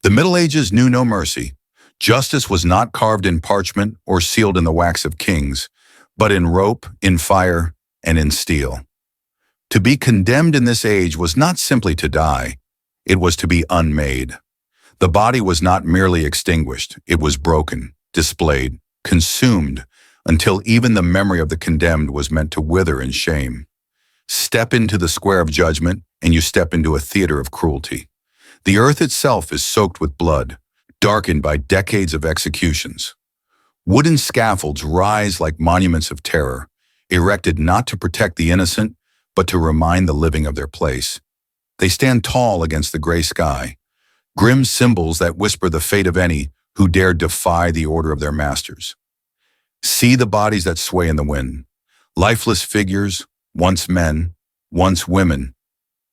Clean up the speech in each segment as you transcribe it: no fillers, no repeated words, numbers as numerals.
The Middle Ages knew no mercy. Justice was not carved in parchment or sealed in the wax of kings, but in rope, in fire, and in steel. To be condemned in this age was not simply to die, it was to be unmade. The body was not merely extinguished, it was broken, displayed, consumed, until even the memory of the condemned was meant to wither in shame. Step into the square of judgment, and you step into a theater of cruelty. The earth itself is soaked with blood, darkened by decades of executions. Wooden scaffolds rise like monuments of terror, erected not to protect the innocent, but to remind the living of their place. They stand tall against the gray sky, grim symbols that whisper the fate of any who dare defy the order of their masters. See the bodies that sway in the wind, lifeless figures, once men, once women,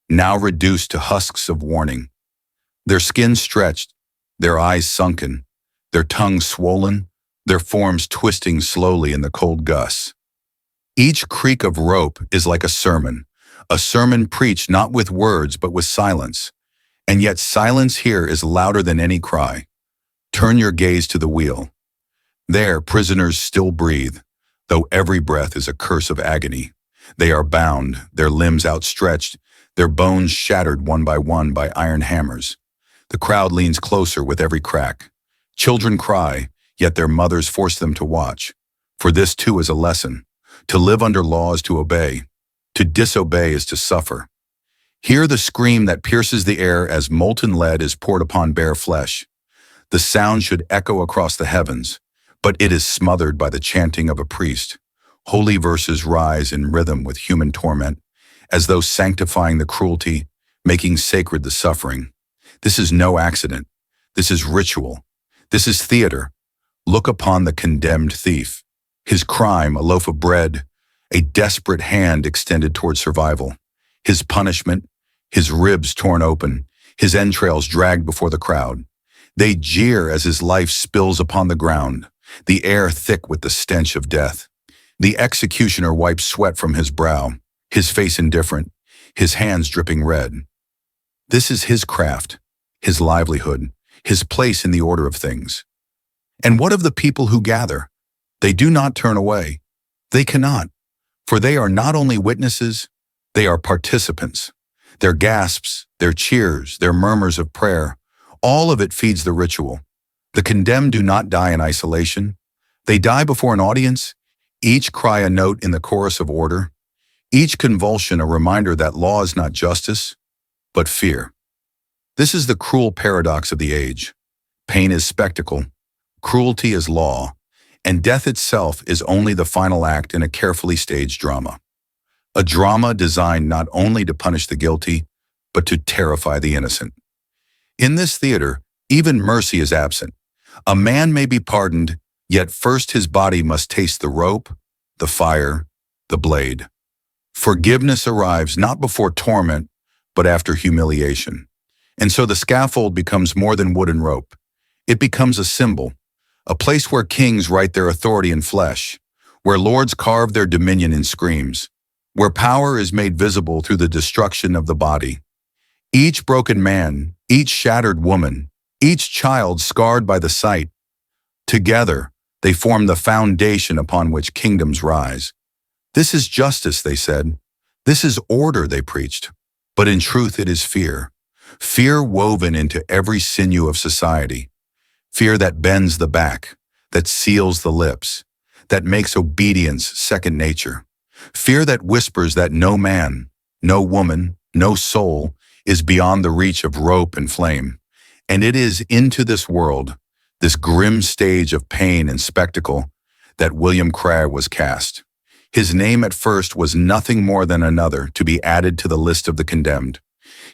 now reduced to husks of warning. Their skin stretched, their eyes sunken, their tongues swollen, their forms twisting slowly in the cold gusts. Each creak of rope is like a sermon preached not with words but with silence. And yet silence here is louder than any cry. Turn your gaze to the wheel. There, prisoners still breathe, though every breath is a curse of agony. They are bound, their limbs outstretched, their bones shattered one by iron hammers. The crowd leans closer with every crack. Children cry, yet their mothers force them to watch. For this too is a lesson. To live under law is to obey. To disobey is to suffer. Hear the scream that pierces the air as molten lead is poured upon bare flesh. The sound should echo across the heavens, but it is smothered by the chanting of a priest. Holy verses rise in rhythm with human torment, as though sanctifying the cruelty, making sacred the suffering. This is no accident. This is ritual. This is theater. Look upon the condemned thief. His crime, a loaf of bread, a desperate hand extended toward survival. His punishment, his ribs torn open, his entrails dragged before the crowd. They jeer as his life spills upon the ground, the air thick with the stench of death. The executioner wipes sweat from his brow, his face indifferent, his hands dripping red. This is his craft, his livelihood, his place in the order of things. And what of the people who gather? They do not turn away. They cannot, for they are not only witnesses, they are participants. Their gasps, their cheers, their murmurs of prayer, all of it feeds the ritual. The condemned do not die in isolation. They die before an audience, each cry a note in the chorus of order, each convulsion a reminder that law is not justice, but fear. This is the cruel paradox of the age. Pain is spectacle, cruelty is law, and death itself is only the final act in a carefully staged drama. A drama designed not only to punish the guilty, but to terrify the innocent. In this theater, even mercy is absent. A man may be pardoned, yet first his body must taste the rope, the fire, the blade. Forgiveness arrives not before torment, but after humiliation. And so the scaffold becomes more than wood and rope. It becomes a symbol, a place where kings write their authority in flesh, where lords carve their dominion in screams, where power is made visible through the destruction of the body. Each broken man, each shattered woman, each child scarred by the sight, together they form the foundation upon which kingdoms rise. This is justice, they said. This is order, they preached. But in truth it is fear. Fear woven into every sinew of society. Fear that bends the back, that seals the lips, that makes obedience second nature. Fear that whispers that no man, no woman, no soul is beyond the reach of rope and flame. And it is into this world, this grim stage of pain and spectacle, that William Cragh was cast. His name at first was nothing more than another to be added to the list of the condemned.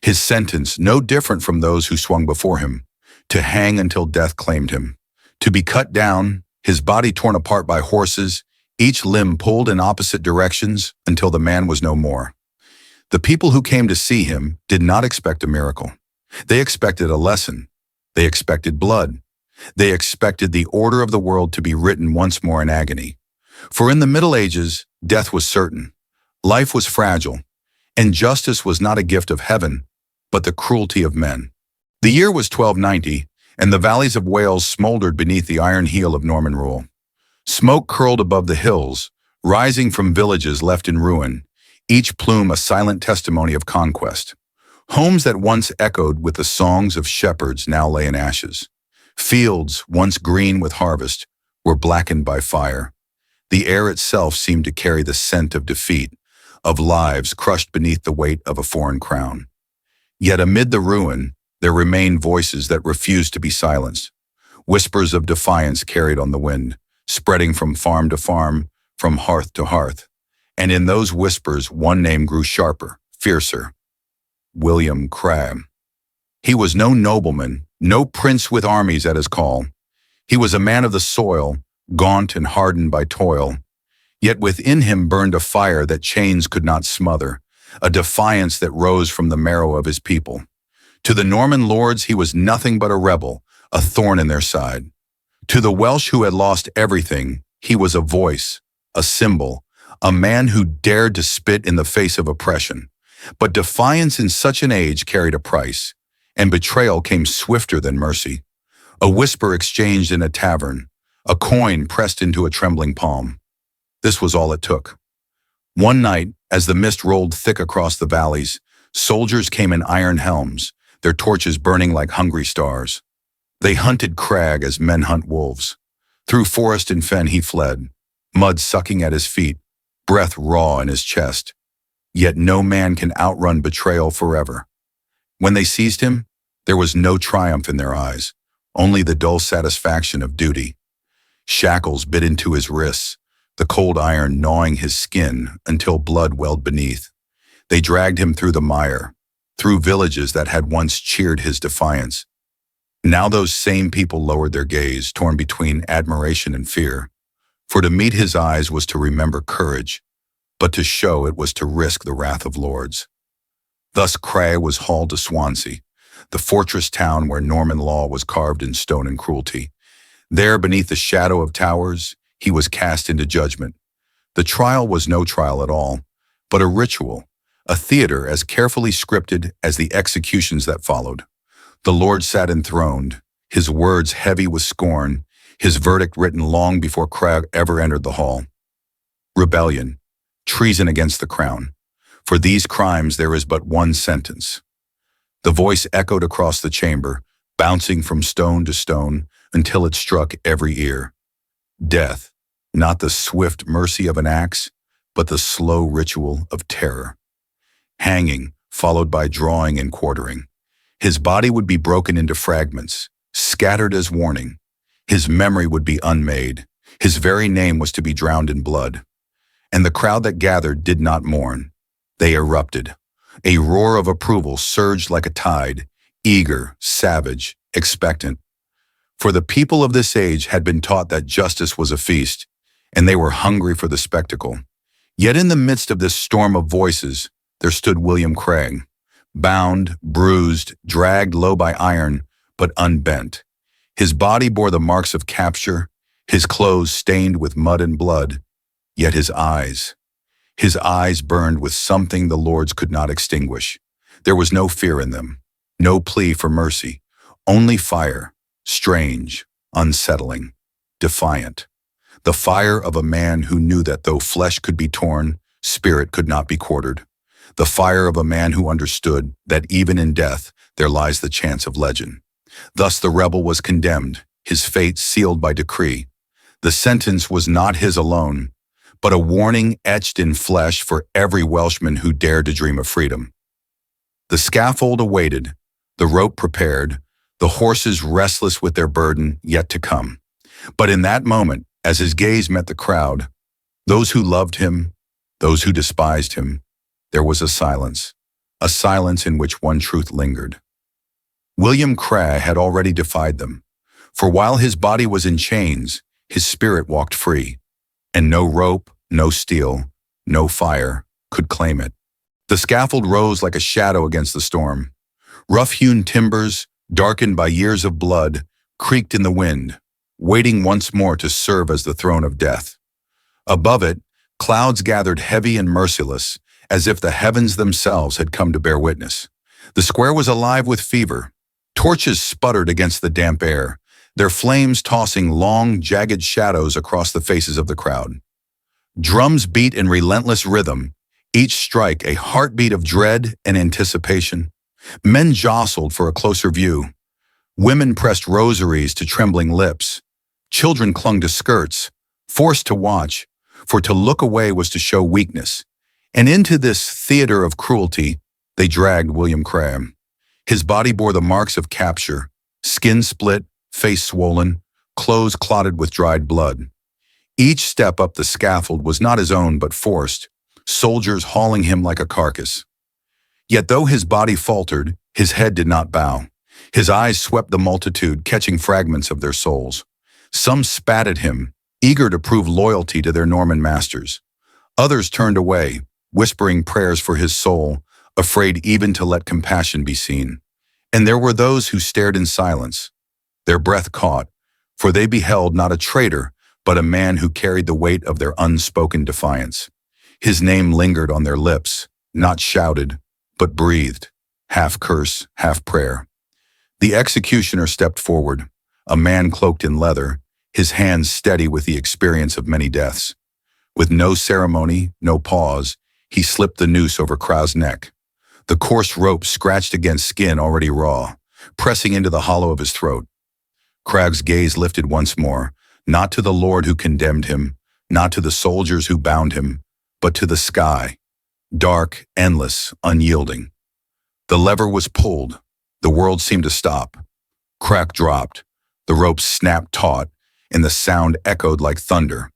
His sentence no different from those who swung before him, to hang until death claimed him, to be cut down, his body torn apart by horses, each limb pulled in opposite directions until the man was no more. The people who came to see him did not expect a miracle. They expected a lesson. They expected blood. They expected the order of the world to be written once more in agony. For in the Middle Ages, death was certain, life was fragile, and justice was not a gift of heaven, but the cruelty of men. The year was 1290, and the valleys of Wales smoldered beneath the iron heel of Norman rule. Smoke curled above the hills, rising from villages left in ruin, each plume a silent testimony of conquest. Homes that once echoed with the songs of shepherds now lay in ashes. Fields, once green with harvest, were blackened by fire. The air itself seemed to carry the scent of defeat, of lives crushed beneath the weight of a foreign crown. Yet amid the ruin, there remained voices that refused to be silenced. Whispers of defiance carried on the wind, spreading from farm to farm, from hearth to hearth. And in those whispers, one name grew sharper, fiercer: William Cragh. He was no nobleman, no prince with armies at his call. He was a man of the soil, gaunt and hardened by toil. Yet within him burned a fire that chains could not smother, a defiance that rose from the marrow of his people. To the Norman lords he was nothing but a rebel, a thorn in their side. To the Welsh who had lost everything, he was a voice, a symbol, a man who dared to spit in the face of oppression. But defiance in such an age carried a price, and betrayal came swifter than mercy. A whisper exchanged in a tavern, a coin pressed into a trembling palm. This was all it took. One night, as the mist rolled thick across the valleys, soldiers came in iron helms, their torches burning like hungry stars. They hunted Cragh as men hunt wolves. Through forest and fen he fled, mud sucking at his feet, breath raw in his chest. Yet no man can outrun betrayal forever. When they seized him, there was no triumph in their eyes, only the dull satisfaction of duty. Shackles bit into his wrists, the cold iron gnawing his skin until blood welled beneath. They dragged him through the mire, through villages that had once cheered his defiance. Now those same people lowered their gaze, torn between admiration and fear. For to meet his eyes was to remember courage, but to show it was to risk the wrath of lords. Thus Cragh was hauled to Swansea, the fortress town where Norman law was carved in stone and cruelty. There, beneath the shadow of towers, he was cast into judgment. The trial was no trial at all, but a ritual, a theater as carefully scripted as the executions that followed. The Lord sat enthroned, his words heavy with scorn, his verdict written long before Cragh ever entered the hall. Rebellion, treason against the crown. For these crimes there is but one sentence. The voice echoed across the chamber, bouncing from stone to stone until it struck every ear. Death, not the swift mercy of an axe, but the slow ritual of terror. Hanging, followed by drawing and quartering. His body would be broken into fragments, scattered as warning. His memory would be unmade. His very name was to be drowned in blood. And the crowd that gathered did not mourn. They erupted. A roar of approval surged like a tide, eager, savage, expectant. For the people of this age had been taught that justice was a feast, and they were hungry for the spectacle. Yet in the midst of this storm of voices, there stood William Cragh, bound, bruised, dragged low by iron, but unbent. His body bore the marks of capture, his clothes stained with mud and blood, yet his eyes burned with something the lords could not extinguish. There was no fear in them, no plea for mercy, only fire, strange, unsettling, defiant. The fire of a man who knew that though flesh could be torn, spirit could not be quartered. The fire of a man who understood that even in death there lies the chance of legend. Thus the rebel was condemned, his fate sealed by decree. The sentence was not his alone, but a warning etched in flesh for every Welshman who dared to dream of freedom. The scaffold awaited, the rope prepared, the horses restless with their burden yet to come. But in that moment, as his gaze met the crowd, those who loved him, those who despised him, there was a silence in which one truth lingered. William Cragh had already defied them, for while his body was in chains, his spirit walked free, and no rope, no steel, no fire could claim it. The scaffold rose like a shadow against the storm. Rough-hewn timbers, darkened by years of blood, creaked in the wind, waiting once more to serve as the throne of death. Above it, clouds gathered heavy and merciless, as if the heavens themselves had come to bear witness. The square was alive with fever. Torches sputtered against the damp air, their flames tossing long, jagged shadows across the faces of the crowd. Drums beat in relentless rhythm, each strike a heartbeat of dread and anticipation. Men jostled for a closer view. Women pressed rosaries to trembling lips. Children clung to skirts, forced to watch, for to look away was to show weakness. And into this theater of cruelty, they dragged William Cragh. His body bore the marks of capture, skin split, face swollen, clothes clotted with dried blood. Each step up the scaffold was not his own but forced, soldiers hauling him like a carcass. Yet though his body faltered, his head did not bow. His eyes swept the multitude, catching fragments of their souls. Some spat at him, eager to prove loyalty to their Norman masters. Others turned away, whispering prayers for his soul, afraid even to let compassion be seen. And there were those who stared in silence, their breath caught, for they beheld not a traitor, but a man who carried the weight of their unspoken defiance. His name lingered on their lips, not shouted, but breathed, half curse, half prayer. The executioner stepped forward, a man cloaked in leather, his hands steady with the experience of many deaths. With no ceremony, no pause, he slipped the noose over Cragh's neck. The coarse rope scratched against skin already raw, pressing into the hollow of his throat. Cragh's gaze lifted once more, not to the Lord who condemned him, not to the soldiers who bound him, but to the sky, dark, endless, unyielding. The lever was pulled. The world seemed to stop. Cragh dropped. The rope snapped taut, and the sound echoed like thunder.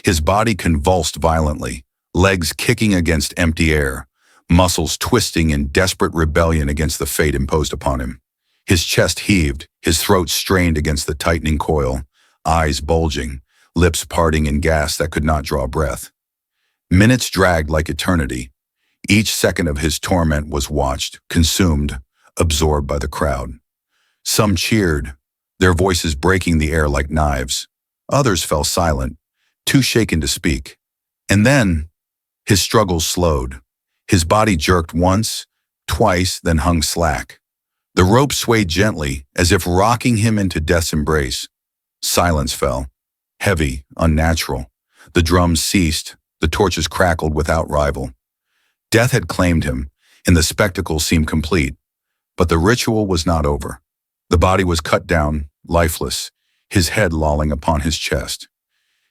His body convulsed violently, legs kicking against empty air, muscles twisting in desperate rebellion against the fate imposed upon him. His chest heaved, his throat strained against the tightening coil, eyes bulging, lips parting in gas that could not draw breath. Minutes dragged like eternity. Each second of his torment was watched, consumed, absorbed by the crowd. Some cheered, their voices breaking the air like knives. Others fell silent, too shaken to speak. And then, his struggles slowed. His body jerked once, twice, then hung slack. The rope swayed gently, as if rocking him into death's embrace. Silence fell, heavy, unnatural. The drums ceased, the torches crackled without rival. Death had claimed him, and the spectacle seemed complete. But the ritual was not over. The body was cut down, lifeless, his head lolling upon his chest.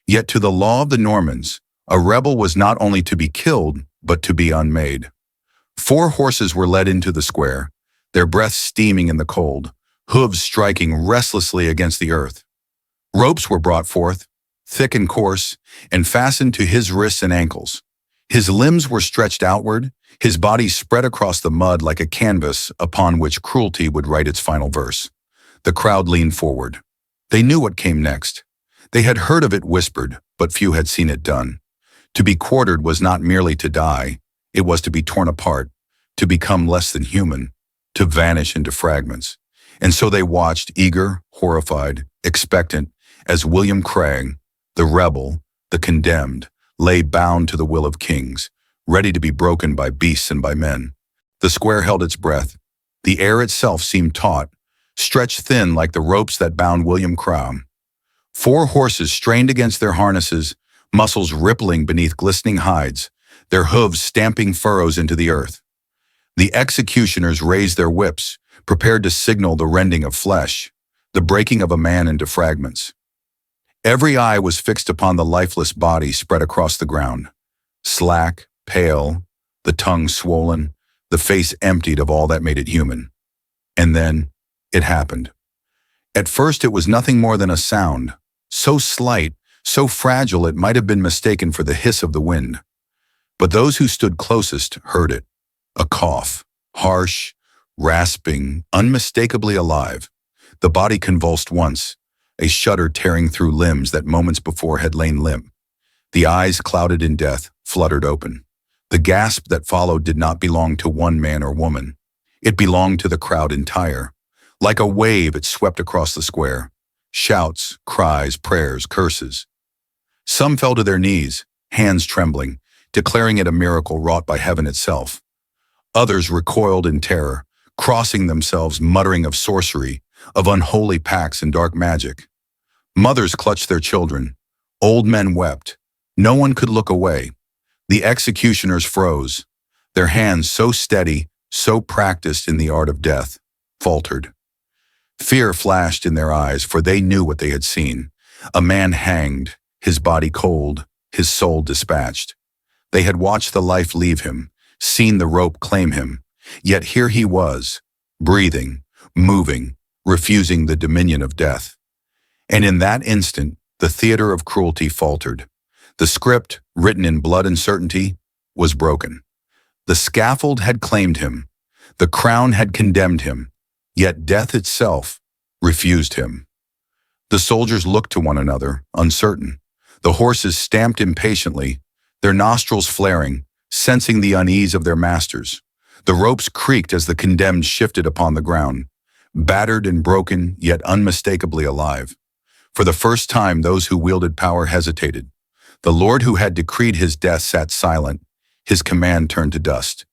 Yet to the law of the Normans, a rebel was not only to be killed, but to be unmade. 4 horses were led into the square, their breath steaming in the cold, hooves striking restlessly against the earth. Ropes were brought forth, thick and coarse, and fastened to his wrists and ankles. His limbs were stretched outward, his body spread across the mud like a canvas upon which cruelty would write its final verse. The crowd leaned forward. They knew what came next. They had heard of it whispered, but few had seen it done. To be quartered was not merely to die, it was to be torn apart, to become less than human, to vanish into fragments. And so they watched, eager, horrified, expectant, as William Cragh, the rebel, the condemned, lay bound to the will of kings, ready to be broken by beasts and by men. The square held its breath. The air itself seemed taut, stretched thin like the ropes that bound William Cragh. 4 horses strained against their harnesses, muscles rippling beneath glistening hides, their hooves stamping furrows into the earth. The executioners raised their whips, prepared to signal the rending of flesh, the breaking of a man into fragments. Every eye was fixed upon the lifeless body spread across the ground, slack, pale, the tongue swollen, the face emptied of all that made it human. And then, it happened. At first it was nothing more than a sound, so slight, so fragile it might have been mistaken for the hiss of the wind. But those who stood closest heard it, a cough, harsh, rasping, unmistakably alive. The body convulsed once, a shudder tearing through limbs that moments before had lain limp. The eyes, clouded in death, fluttered open. The gasp that followed did not belong to one man or woman. It belonged to the crowd entire. Like a wave, it swept across the square. Shouts, cries, prayers, curses. Some fell to their knees, hands trembling, declaring it a miracle wrought by heaven itself. Others recoiled in terror, crossing themselves, muttering of sorcery, of unholy pacts and dark magic. Mothers clutched their children. Old men wept. No one could look away. The executioners froze. Their hands, so steady, so practiced in the art of death, faltered. Fear flashed in their eyes, for they knew what they had seen. A man hanged, his body cold, his soul dispatched. They had watched the life leave him, seen the rope claim him, yet here he was, breathing, moving, refusing the dominion of death. And in that instant, the theater of cruelty faltered. The script, written in blood and certainty, was broken. The scaffold had claimed him. The crown had condemned him, yet death itself refused him. The soldiers looked to one another, uncertain. The horses stamped impatiently, their nostrils flaring, sensing the unease of their masters. The ropes creaked as the condemned shifted upon the ground, battered and broken, yet unmistakably alive. For the first time, those who wielded power hesitated. The Lord who had decreed his death sat silent, his command turned to dust.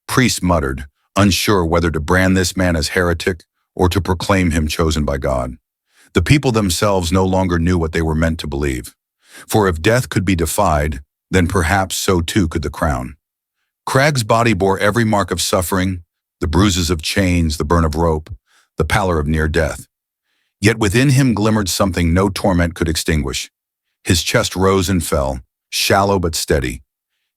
Priests muttered, unsure whether to brand this man as heretic or to proclaim him chosen by God. The people themselves no longer knew what they were meant to believe. For if death could be defied, then perhaps so too could the crown. Cragh's body bore every mark of suffering, the bruises of chains, the burn of rope, the pallor of near death. Yet within him glimmered something no torment could extinguish. His chest rose and fell, shallow but steady.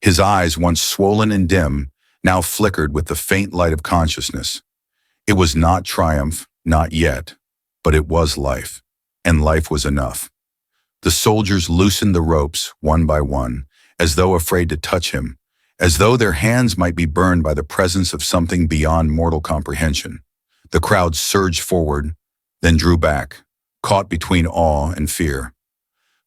His eyes, once swollen and dim, now flickered with the faint light of consciousness. It was not triumph, not yet, but it was life, and life was enough. The soldiers loosened the ropes, one by one, as though afraid to touch him, as though their hands might be burned by the presence of something beyond mortal comprehension. The crowd surged forward, then drew back, caught between awe and fear.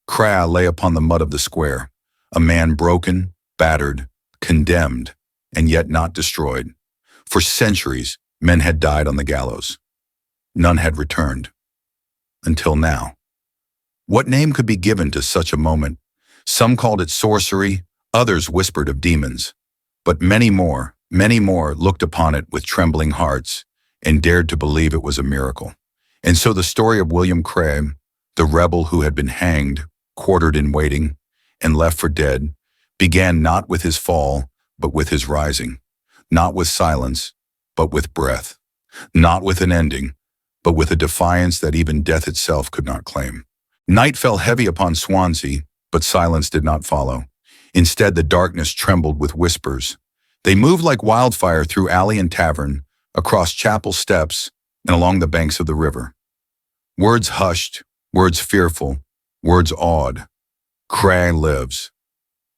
Cragh lay upon the mud of the square, a man broken, battered, condemned, and yet not destroyed. For centuries, men had died on the gallows. None had returned. Until now. What name could be given to such a moment? Some called it sorcery, others whispered of demons. But many more looked upon it with trembling hearts and dared to believe it was a miracle. And so the story of William Cragh, the rebel who had been hanged, quartered in waiting, and left for dead, began not with his fall, but with his rising, not with silence, but with breath, not with an ending, but with a defiance that even death itself could not claim. Night fell heavy upon Swansea, but silence did not follow. Instead, the darkness trembled with whispers. They moved like wildfire through alley and tavern, across chapel steps, and along the banks of the river. Words hushed, words fearful, words awed. Cragh lives.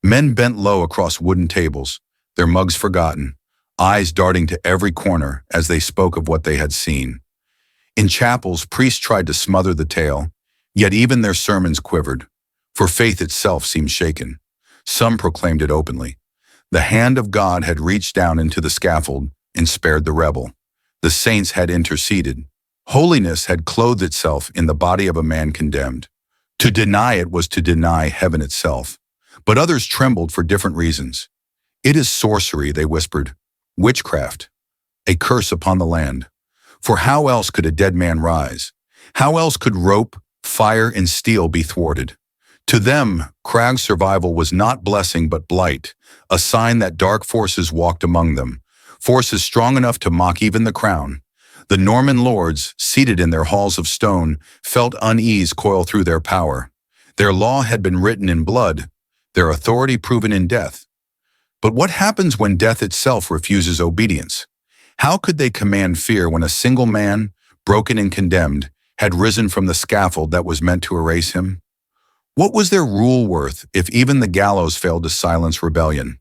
Men bent low across wooden tables, their mugs forgotten, eyes darting to every corner as they spoke of what they had seen. In chapels, priests tried to smother the tale, yet even their sermons quivered, for faith itself seemed shaken. Some proclaimed it openly. The hand of God had reached down into the scaffold and spared the rebel. The saints had interceded. Holiness had clothed itself in the body of a man condemned. To deny it was to deny heaven itself. But others trembled for different reasons. It is sorcery, they whispered. Witchcraft. A curse upon the land. For how else could a dead man rise? How else could rope, fire, and steel be thwarted? To them, Cragh's survival was not blessing but blight, a sign that dark forces walked among them, forces strong enough to mock even the crown. The Norman lords, seated in their halls of stone, felt unease coil through their power. Their law had been written in blood, their authority proven in death. But what happens when death itself refuses obedience? How could they command fear when a single man, broken and condemned, had risen from the scaffold that was meant to erase him? What was their rule worth if even the gallows failed to silence rebellion?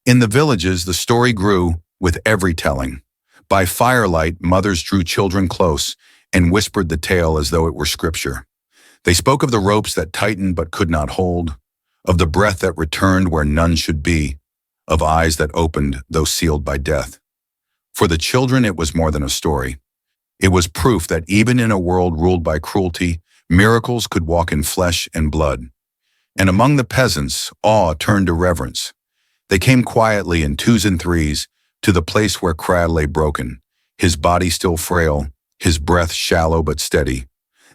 In the villages, the story grew with every telling. By firelight, mothers drew children close and whispered the tale as though it were scripture. They spoke of the ropes that tightened but could not hold, of the breath that returned where none should be, of eyes that opened though sealed by death. For the children, it was more than a story. It was proof that even in a world ruled by cruelty, miracles could walk in flesh and blood. And among the peasants, awe turned to reverence. They came quietly in twos and threes to the place where Cragh lay broken, his body still frail, his breath shallow but steady.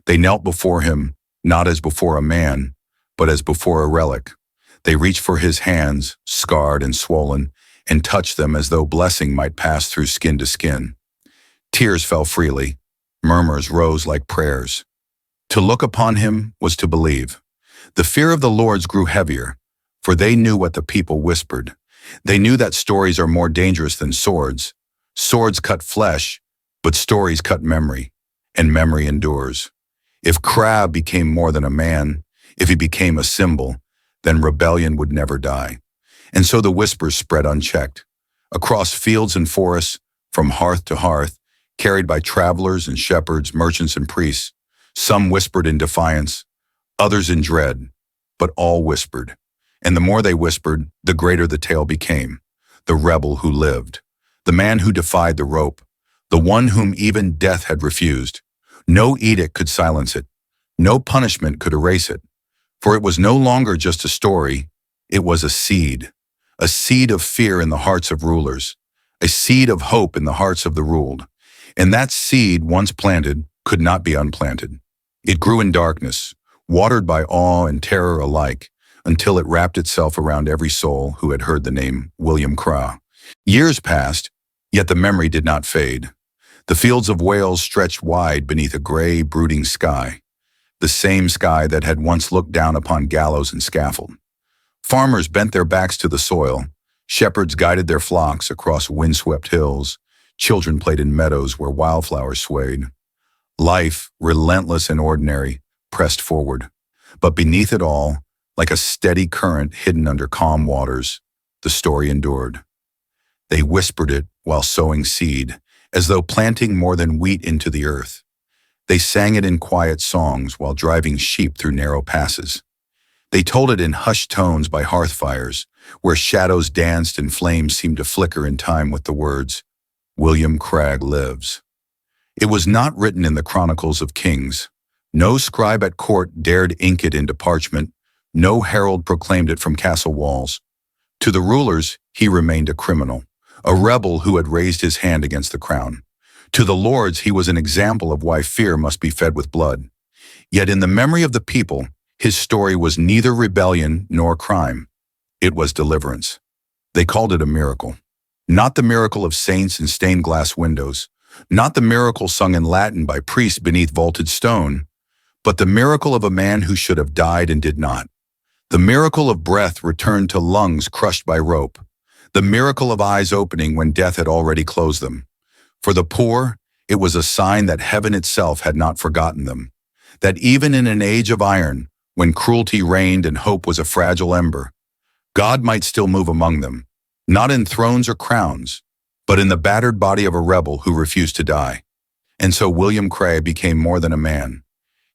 They knelt before him, not as before a man, but as before a relic. They reached for his hands, scarred and swollen, and touched them as though blessing might pass through skin to skin. Tears fell freely. Murmurs rose like prayers. To look upon him was to believe. The fear of the Lord's grew heavier, for they knew what the people whispered. They knew that stories are more dangerous than swords. Swords cut flesh, but stories cut memory, and memory endures. If Cragh became more than a man, if he became a symbol, then rebellion would never die. And so the whispers spread unchecked. Across fields and forests, from hearth to hearth, carried by travelers and shepherds, merchants and priests. Some whispered in defiance, others in dread, but all whispered. And the more they whispered, the greater the tale became. The rebel who lived, the man who defied the rope, the one whom even death had refused. No edict could silence it. No punishment could erase it. For it was no longer just a story, it was a seed of fear in the hearts of rulers, a seed of hope in the hearts of the ruled. And that seed, once planted, could not be unplanted. It grew in darkness, watered by awe and terror alike, until it wrapped itself around every soul who had heard the name William Cragh. Years passed, yet the memory did not fade. The fields of Wales stretched wide beneath a gray, brooding sky, the same sky that had once looked down upon gallows and scaffold. Farmers bent their backs to the soil, shepherds guided their flocks across windswept hills, children played in meadows where wildflowers swayed. Life, relentless and ordinary, pressed forward. But beneath it all, like a steady current hidden under calm waters, the story endured. They whispered it while sowing seed, as though planting more than wheat into the earth. They sang it in quiet songs while driving sheep through narrow passes. They told it in hushed tones by hearth fires, where shadows danced and flames seemed to flicker in time with the words, "William Cragh lives." It was not written in the chronicles of kings. No scribe at court dared ink it into parchment. No herald proclaimed it from castle walls. To the rulers, he remained a criminal, a rebel who had raised his hand against the crown. To the lords, he was an example of why fear must be fed with blood. Yet in the memory of the people, his story was neither rebellion nor crime. It was deliverance. They called it a miracle. Not the miracle of saints in stained glass windows, not the miracle sung in Latin by priests beneath vaulted stone, but the miracle of a man who should have died and did not. The miracle of breath returned to lungs crushed by rope. The miracle of eyes opening when death had already closed them. For the poor, it was a sign that heaven itself had not forgotten them. That even in an age of iron, when cruelty reigned and hope was a fragile ember, God might still move among them, not in thrones or crowns, but in the battered body of a rebel who refused to die. And so William Cragh became more than a man.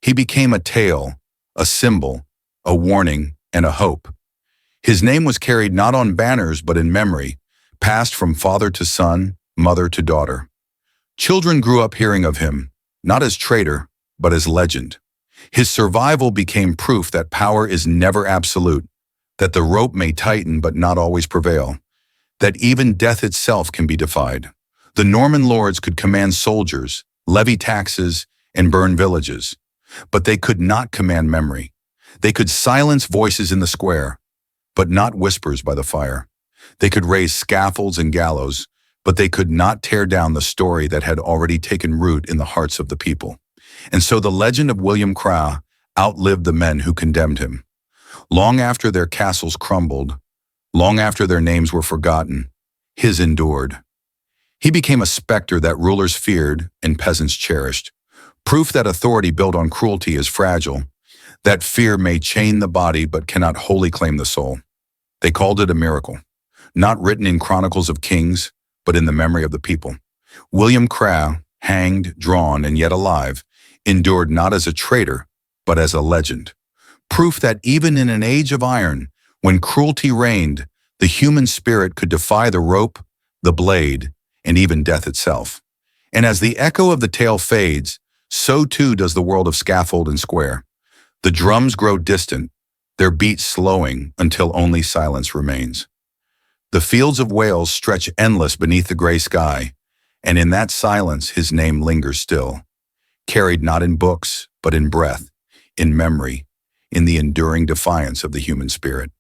He became a tale, a symbol, a warning, and a hope. His name was carried not on banners but in memory, passed from father to son, mother to daughter. Children grew up hearing of him, not as traitor, but as legend. His survival became proof that power is never absolute, that the rope may tighten but not always prevail, that even death itself can be defied. The Norman lords could command soldiers, levy taxes, and burn villages, but they could not command memory. They could silence voices in the square, but not whispers by the fire. They could raise scaffolds and gallows, but they could not tear down the story that had already taken root in the hearts of the people. And so the legend of William Cragh outlived the men who condemned him. Long after their castles crumbled, long after their names were forgotten, his endured. He became a specter that rulers feared and peasants cherished, proof that authority built on cruelty is fragile, that fear may chain the body but cannot wholly claim the soul. They called it a miracle, not written in chronicles of kings, but in the memory of the people. William Cragh, hanged, drawn, and yet alive, endured not as a traitor, but as a legend. Proof that even in an age of iron, when cruelty reigned, the human spirit could defy the rope, the blade, and even death itself. And as the echo of the tale fades, so too does the world of scaffold and square. The drums grow distant, their beat slowing until only silence remains. The fields of Wales stretch endless beneath the gray sky, And in that silence, his name lingers still, carried not in books, but in breath, in memory, in the enduring defiance of the human spirit.